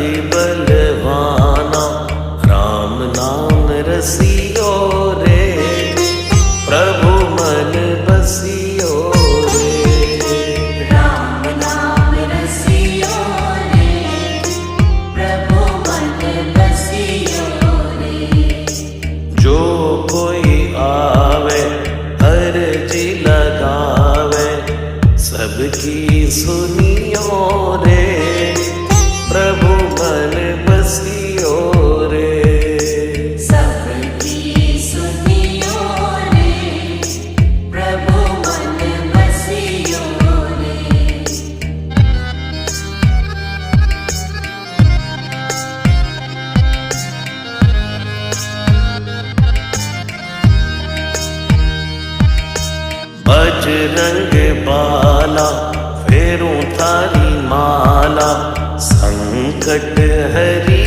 अति बलवाना राम नाम रसियो रे, प्रभु मन बसियो रे। राम नाम रसियो रे, प्रभु मन बसियो रे। जो कोई आवे अर्जी लगावे, सबकी सुनियो रे, प्रभु मन बसियो रे। सबकी सुनियो रे, प्रभु मन बसियो रे। बजरंग बाला फेरूं थारी माला, संकट हरी